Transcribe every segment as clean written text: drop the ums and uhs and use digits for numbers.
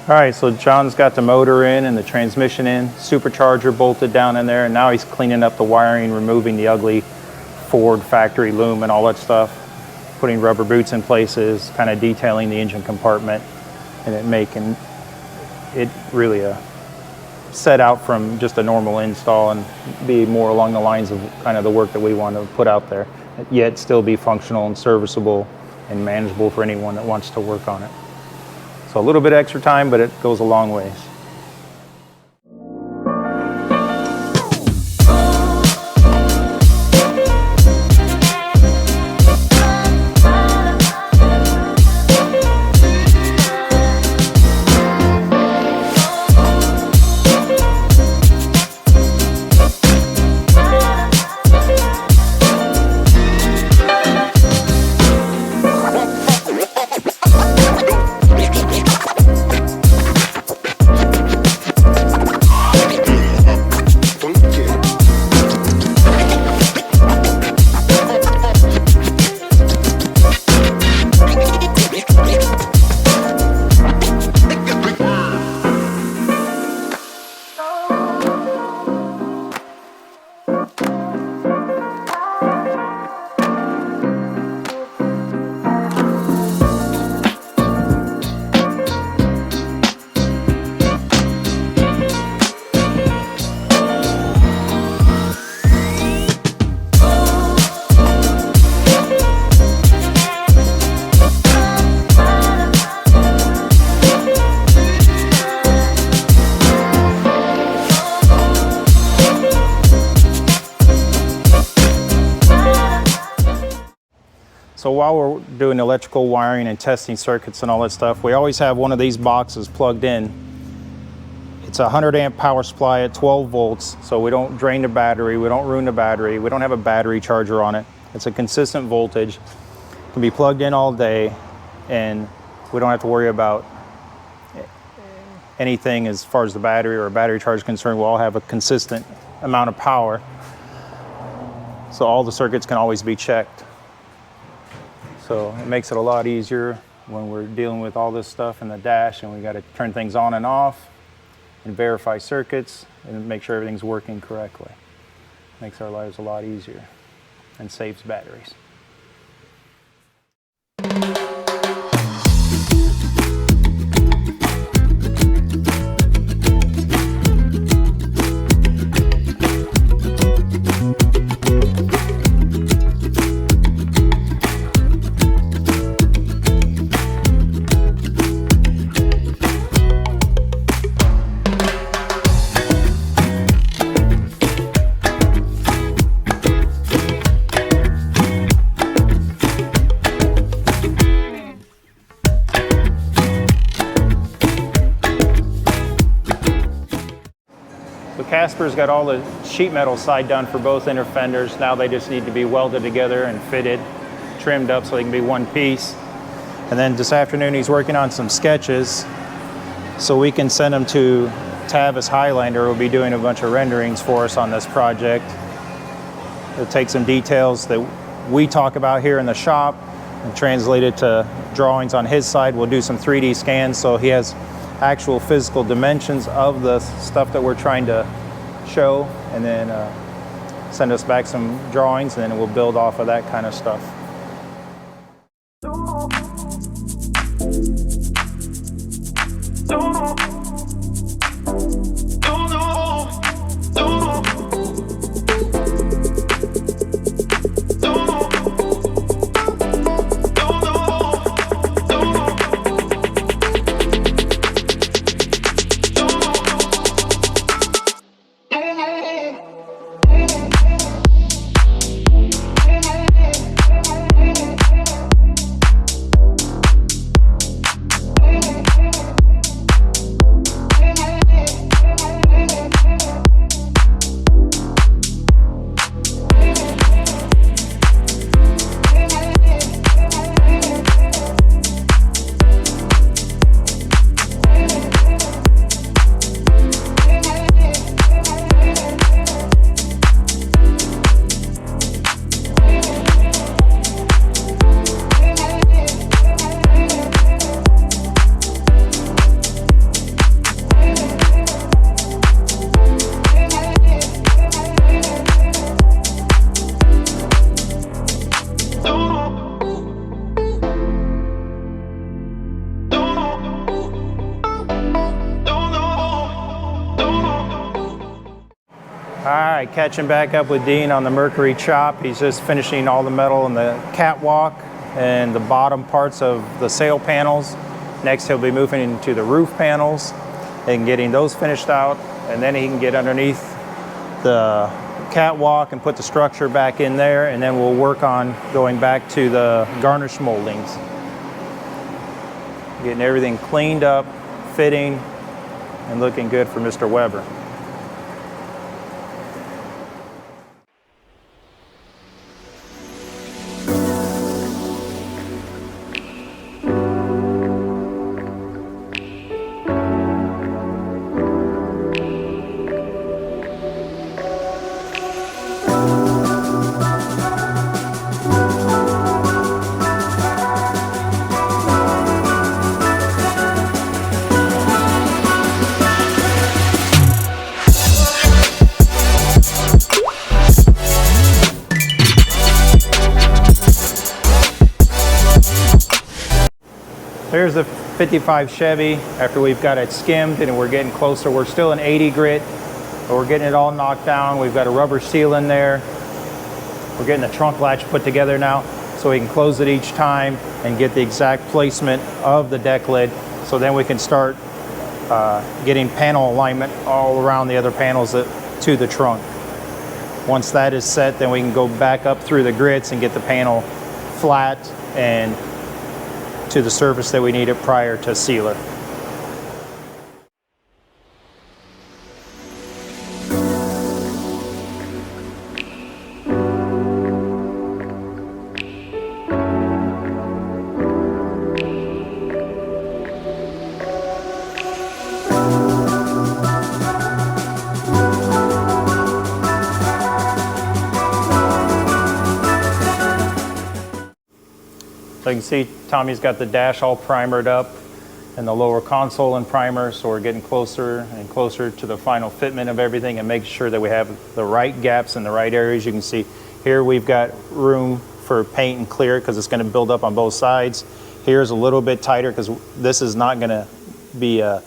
All right, so John's got the motor in and the transmission in, supercharger bolted down in there, and now he's cleaning up the wiring, removing the ugly Ford factory loom and all that stuff, putting rubber boots in places, kind of detailing the engine compartment, and it making it really set out from just a normal install and be more along the lines of kind of the work that we want to put out there, yet still be functional and serviceable and manageable for anyone that wants to work on it. So a little bit extra time, but it goes a long ways. So while we're doing electrical wiring and testing circuits and all that stuff, we always have one of these boxes plugged in. It's a 100 amp power supply at 12 volts, so we don't drain the battery, we don't ruin the battery, we don't have a battery charger on it. It's a consistent voltage, it can be plugged in all day, and we don't have to worry about anything as far as the battery or a battery charge is concerned. We'll all have a consistent amount of power, so all the circuits can always be checked. So it makes it a lot easier when we're dealing with all this stuff in the dash and we got to turn things on and off and verify circuits and make sure everything's working correctly. Makes our lives a lot easier and saves batteries. Casper's got all the sheet metal side done for both inner fenders. Now they just need to be welded together and fitted, trimmed up so they can be one piece. And then this afternoon he's working on some sketches so we can send them to Tavis Highlander, who will be doing a bunch of renderings for us on this project. He'll take some details that we talk about here in the shop and translate it to drawings on his side. We'll do some 3D scans so he has actual physical dimensions of the stuff that we're trying to show, and then send us back some drawings, and then we'll build off of that kind of stuff. right, catching back up with Dean on the Mercury chop. He's just finishing all the metal in the catwalk and the bottom parts of the sail panels. Next, he'll be moving into the roof panels and getting those finished out. And then he can get underneath the catwalk and put the structure back in there. And then we'll work on going back to the garnish moldings. Getting everything cleaned up, fitting, and looking good for Mr. Weber. Here's the 55 Chevy after we've got it skimmed and we're getting closer. We're still in 80 grit, but we're getting it all knocked down. We've got a rubber seal in there. We're getting the trunk latch put together now so we can close it each time and get the exact placement of the deck lid. So then we can start getting panel alignment all around the other panels to the trunk. Once that is set, then we can go back up through the grits and get the panel flat and to the surface that we need it prior to sealer. So you can see Tommy's got the dash all primered up and the lower console in primer, so we're getting closer and closer to the final fitment of everything and make sure that we have the right gaps in the right areas. You can see here we've got room for paint and clear because it's going to build up on both sides. Here's a little bit tighter because this is not going to be a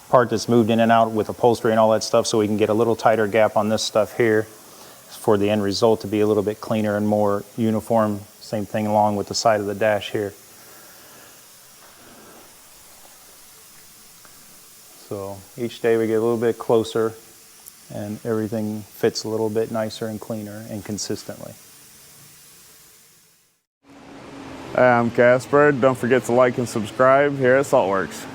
part that's moved in and out with upholstery and all that stuff, so we can get a little tighter gap on this stuff here for the end result to be a little bit cleaner and more uniform. Same thing along with the side of the dash here. So each day we get a little bit closer and everything fits a little bit nicer and cleaner and consistently. Hi, I'm Casper. Don't forget to like and subscribe here at SaltWorks.